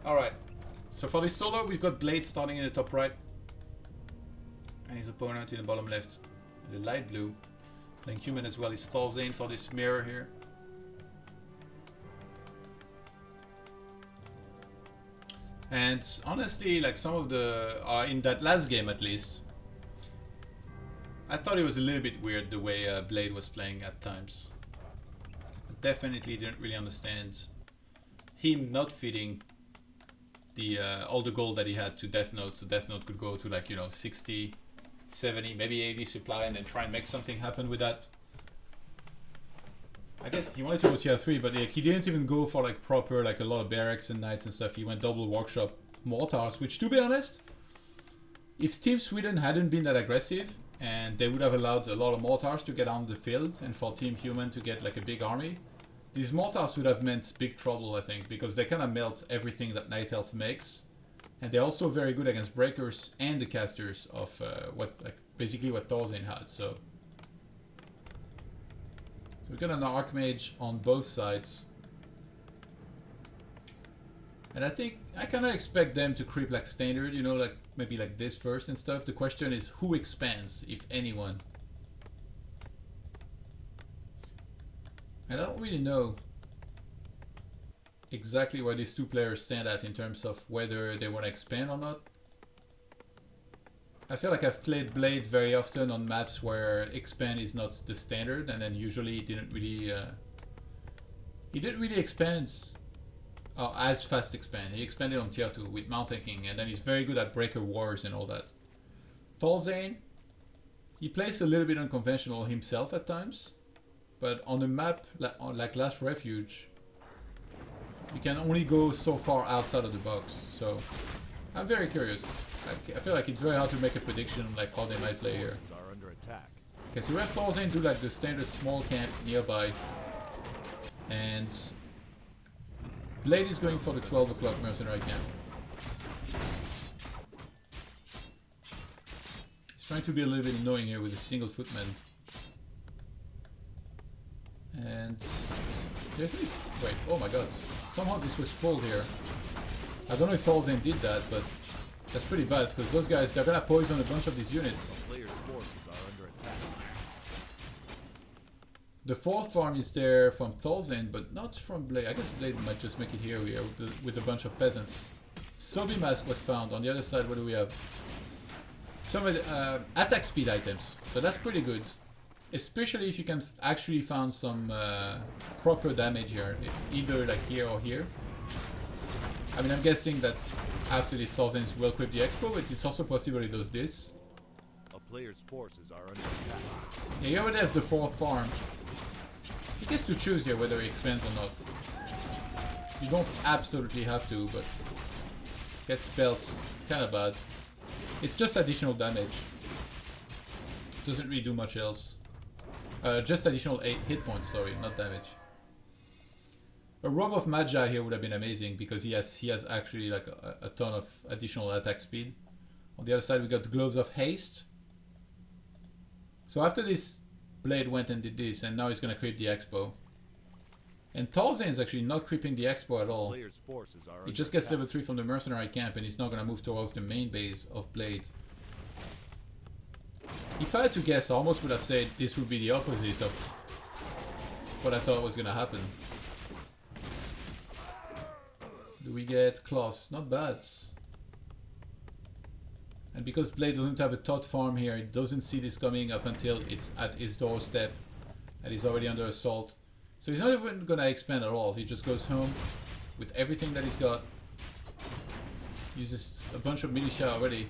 Alright. So for this solo, we've got Blade starting in the top right. And his opponent in the bottom left. The light blue. Playing human as well is ThorzaiN for this mirror here. And honestly, like some of the... in that last game at least, I thought it was a little bit weird the way Blade was playing at times. I definitely didn't really understand him not feeding the all the gold that he had to Death Note, so Death Note could go to like, you know, 60, 70, maybe 80 supply and then try and make something happen with that. I guess he wanted to go tier 3, but like, he didn't even go for like proper, like a lot of barracks and knights and stuff. He went double workshop mortars, which to be honest, if Team Sweden hadn't been that aggressive and they would have allowed a lot of mortars to get on the field and for Team Human to get like a big army, these mortars would have meant big trouble, I think, because they kind of melt everything that Night Elf makes. And they're also very good against breakers and the casters of basically what ThorzaiN had. So we got an Archmage on both sides. And I think I kind of expect them to creep like standard, you know, like maybe like this first and stuff. The question is who expands, if anyone. And I don't really know exactly where these two players stand at in terms of whether they want to expand or not. I feel like I've played Blade very often on maps where expand is not the standard, and then usually he didn't really expand as fast expand. He expanded on tier 2 with Mountain King, and then he's very good at breaker wars and all that. ThorzaiN, he plays a little bit unconventional himself at times, but on a map like last Refuge, you can only go so far outside of the box. So I'm very curious. I feel like it's very hard to make a prediction like how they might play here. Okay, so we have ThorzaiN do like the standard small camp nearby, and Blade is going for the 12 o'clock mercenary camp. He's trying to be a little bit annoying here with a single footman. And seriously? Wait, oh my god. Somehow this was pulled here. I don't know if ThorzaiN did that, but that's pretty bad because those guys, they're gonna poison a bunch of these units. The fourth farm is there from ThorzaiN, but not from Blade. I guess Blade might just make it here with a bunch of peasants. Sobi Mask was found. On the other side, what do we have? Some attack speed items. So that's pretty good. Especially if you can actually find some proper damage here. Either like here or here. I mean, I'm guessing that after this ThorzaiN will equip the expo, but it's also possible he does this. A player's forces are under attack. Yeah, he already has the fourth farm. He gets to choose here whether he expands or not. You don't absolutely have to, but gets spelt kind of bad. It's just additional damage. Doesn't really do much else. Just additional 8 hit points, sorry, not damage. A Robe of Magi here would have been amazing because he has actually like a ton of additional attack speed. On the other side we got the Gloves of Haste. So after this, Blade went and did this, and now he's gonna creep the expo. And ThorzaiN is actually not creeping the expo at all. He just gets level 3 from the mercenary camp and he's not gonna move towards the main base of Blade. If I had to guess, I almost would have said this would be the opposite of what I thought was gonna happen. Do we get Kloss? Not bad. And because Blade doesn't have a Tot farm here, it doesn't see this coming up until it's at his doorstep and he's already under assault. So he's not even gonna expand at all. He just goes home with everything that he's got. Uses a bunch of militia already.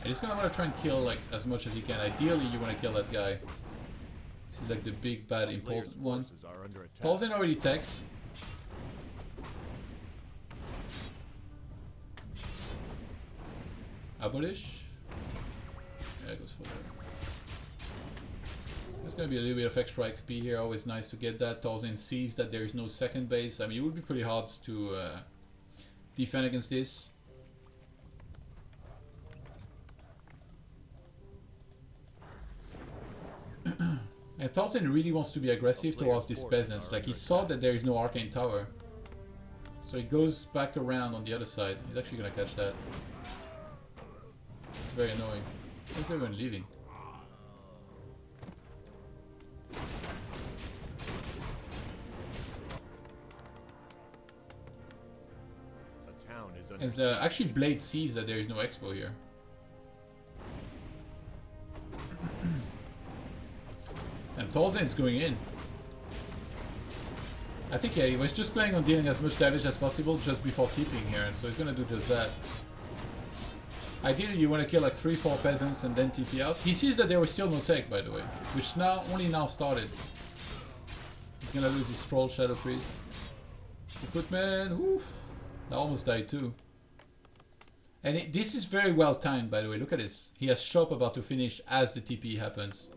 And he's gonna wanna try and kill like as much as he can. Ideally you wanna kill that guy. This is like the big bad important one. ThorzaiN already teched. Abolish. Yeah, it goes for that. There's gonna be a little bit of extra XP here, always nice to get that. ThorzaiN sees that there is no second base. I mean, it would be pretty hard to defend against this. And ThorzaiN really wants to be aggressive towards these peasants. Like, he saw that there is no arcane tower. So he goes back around on the other side. He's actually gonna catch that. It's very annoying. Where's everyone leaving? A town is under And siege. actually Blade sees that there is no expo here. And ThorzaiN's going in. I think, yeah, he was just planning on dealing as much damage as possible just before TPing here, and so he's gonna do just that. Ideally, you want to kill like 3-4 peasants and then TP out. He sees that there was still no tech, by the way, which now only now started. He's gonna lose his Troll Shadow Priest. The Footman, oof, that almost died too. And this is very well timed, by the way. Look at this. He has shop about to finish as the TP happens.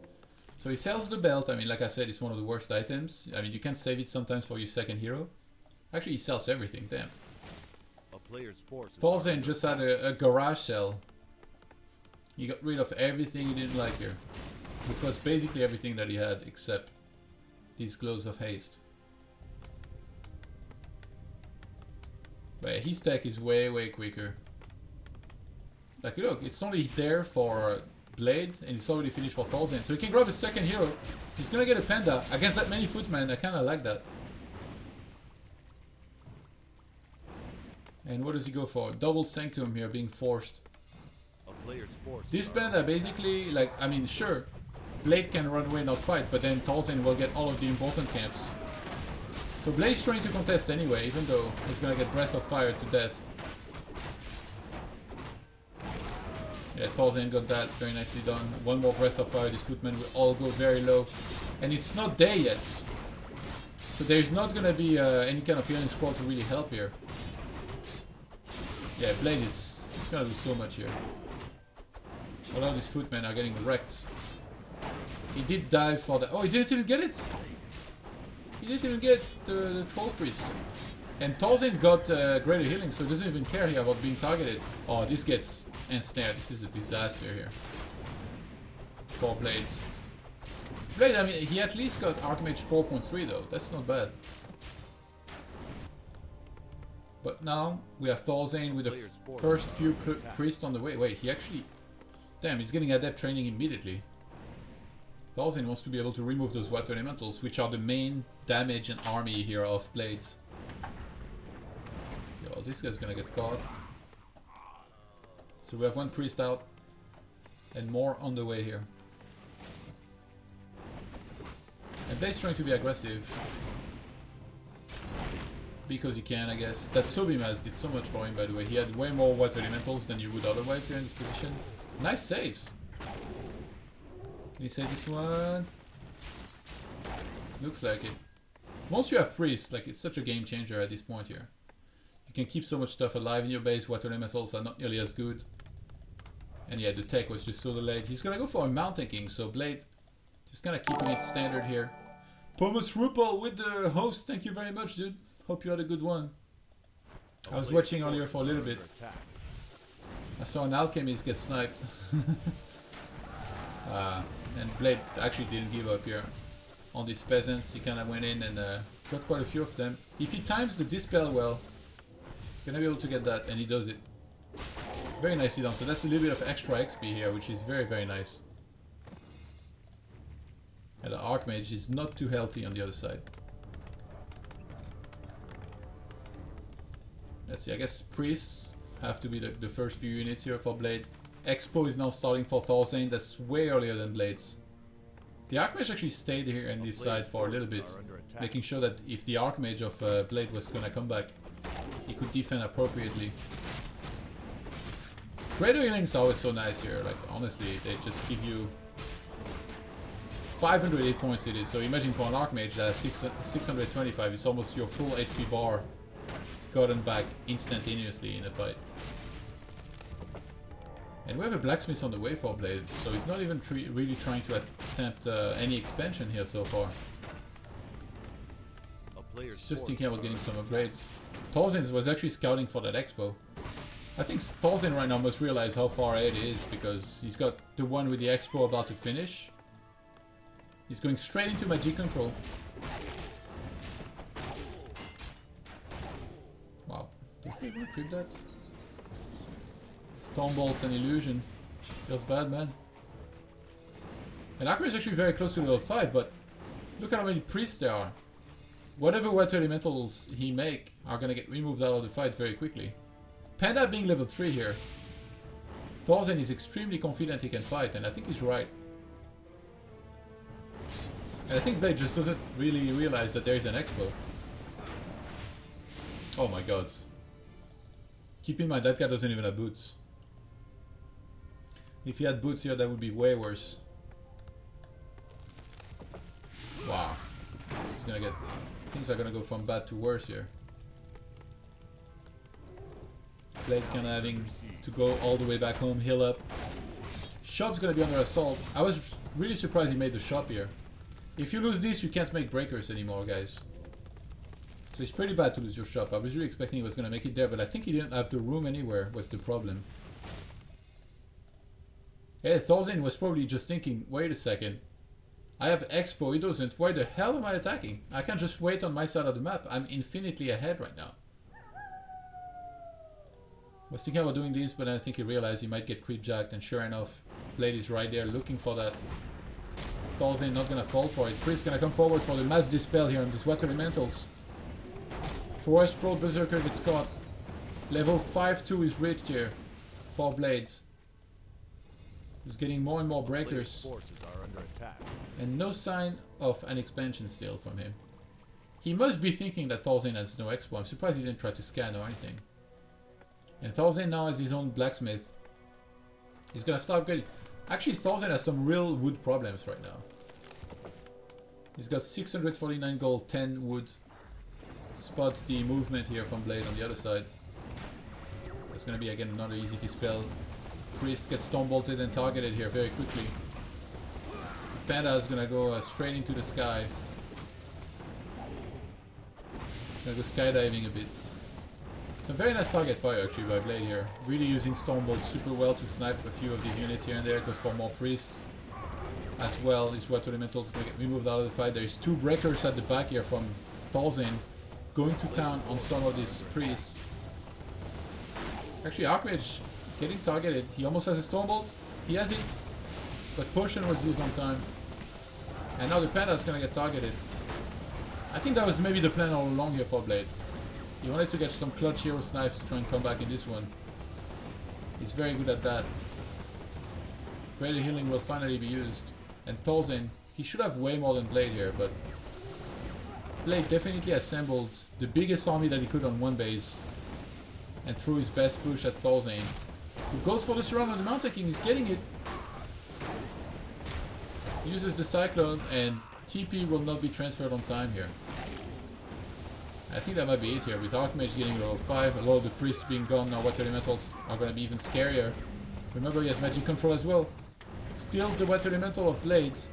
So he sells the belt. I mean, like I said, it's one of the worst items. I mean, you can save it sometimes for your second hero. Actually, he sells everything. Damn. A player's forces ThorzaiN just had a garage sale. He got rid of everything he didn't like here. Which was basically everything that he had, except these Glows of Haste. But yeah, his tech is way, way quicker. Like, look, it's only there for Blade, and it's already finished for ThorzaiN. So he can grab his second hero. He's gonna get a Panda against that many Footmen. I kinda like that. And what does he go for? Double Sanctum here, being forced. A player's forces This are Panda under basically, like, I mean, sure, Blade can run away and not fight, but then ThorzaiN will get all of the important camps. So Blade's trying to contest anyway, even though he's gonna get Breath of Fire to death. Yeah, ThorzaiN got that very nicely done. One more Breath of Fire, this Footman will all go very low. And it's not there yet. So there's not gonna be any kind of healing scroll to really help here. Yeah, Blade is gonna do so much here. A lot of these Footmen are getting wrecked. He did dive for that. Oh, he didn't even get it! He didn't even get the Troll Priest. And ThorzaiN got greater healing, so he doesn't even care here about being targeted. Oh, this gets ensnared. This is a disaster here. 4 Blades. Blade, I mean, he at least got Archmage 4.3 though. That's not bad. But now we have ThorzaiN with the first few priests on the way. Wait, he actually... Damn, he's getting adept training immediately. ThorzaiN wants to be able to remove those water elementals, which are the main damage and army here of Blades. Yo, this guy's gonna get caught. So we have 1 priest out. And more on the way here. And Blade's trying to be aggressive. Because he can, I guess. That Sobimaz did so much for him, by the way. He had way more water elementals than you would otherwise here in this position. Nice saves. Can he save this one? Looks like it. Once you have priests, like, it's such a game changer at this point here. You can keep so much stuff alive in your base. Water elementals are not nearly as good. And yeah, the tech was just so delayed. He's gonna go for a Mountain King, so Blade just kinda keeping it standard here. Thomas Ruppel with the host. Thank you very much, dude. Hope you had a good one. I was watching earlier for a little bit. I saw an alchemist get sniped. And Blade actually didn't give up here. On these peasants, he kind of went in and got quite a few of them. If he times the Dispel well, gonna be able to get that, and he does it. Very nicely done. So that's a little bit of extra XP here, which is very, very nice. And the Archmage is not too healthy on the other side. Let's see, I guess priests have to be the first few units here for Blade. Expo is now starting for ThorzaiN, that's way earlier than Blades. The Archmage actually stayed here on this side for a little bit, making sure that if the Archmage of Blade was gonna come back, he could defend appropriately. Greater healings are always so nice here, like honestly, they just give you 508 points it is, so imagine for an Archmage that has 625, it's almost your full HP bar gotten back instantaneously in a fight. And we have a blacksmith on the way for Blade, so he's not even really trying to attempt any expansion here so far. He's just thinking about getting some upgrades. ThorzaiN was actually scouting for that expo. I think ThorzaiN right now must realize how far ahead he is, because he's got the one with the expo about to finish. He's going straight into magic control. Does he even creep that? Storm Bolt's an illusion. Feels bad, man. And Akira is actually very close to level 5, but look at how many priests there are. Whatever water elementals he make are gonna get removed out of the fight very quickly. Panda being level 3 here. ThorzaiN is extremely confident he can fight, and I think he's right. And I think Blade just doesn't really realize that there is an expo. Oh my god. Keep in mind, that guy doesn't even have boots. If he had boots here, that would be way worse. Wow. This is gonna get... Things are gonna go from bad to worse here. Blade kind of having to go all the way back home, heal up. Shop's gonna be under assault. I was really surprised he made the shop here. If you lose this, you can't make breakers anymore, guys. So it's pretty bad to lose your shop. I was really expecting he was gonna make it there, but I think he didn't have the room anywhere, was the problem. Yeah, ThorzaiN was probably just thinking, wait a second. I have Expo, he doesn't. Why the hell am I attacking? I can't just wait on my side of the map. I'm infinitely ahead right now. I was thinking about doing this, but I think he realized he might get creep jacked, and sure enough, Blade is right there looking for that. ThorzaiN not gonna fall for it. Priest gonna come forward for the mass dispel here on these water elementals. Forest Road Berserker gets caught. Level 5-2 is reached here for Blades. He's getting more and more breakers. And no sign of an expansion still from him. He must be thinking that ThorzaiN has no expo. I'm surprised he didn't try to scan or anything. And ThorzaiN now has his own blacksmith. He's gonna start getting... Actually, ThorzaiN has some real wood problems right now. He's got 649 gold, 10 wood. Spots the movement here from Blade on the other side. It's gonna be again another easy dispel. Priest gets storm bolted and targeted here very quickly. Panda is gonna go straight into the sky. He's gonna go skydiving a bit. Some very nice target fire actually by Blade here. Really using storm bolt super well to snipe a few of these units here and there. Goes for more priests as well. These water elementals gonna get removed out of the fight. There's 2 breakers at the back here from ThorzaiN. Going to town on some of these priests. Actually, Archmage getting targeted. He almost has a Stormbolt. He has it. But potion was used on time. And now the Panda is going to get targeted. I think that was maybe the plan all along here for Blade. He wanted to get some clutch hero snipes to try and come back in this one. He's very good at that. Greater healing will finally be used. And ThorzaiN, he should have way more than Blade here, but Blade definitely assembled the biggest army that he could on one base and threw his best push at ThorzaiN, who goes for the surround on the Mountain King. He's getting it. Uses the Cyclone, and TP will not be transferred on time here. I think that might be it here. With Archmage getting level 5, a lot of the priests being gone now, water elementals are going to be even scarier. Remember, he has magic control as well. Steals the water elemental of Blades.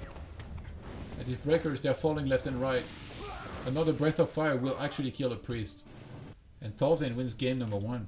And these breakers, they're falling left and right. Another breath of fire will actually kill a priest. And ThorzaiN wins game number 1.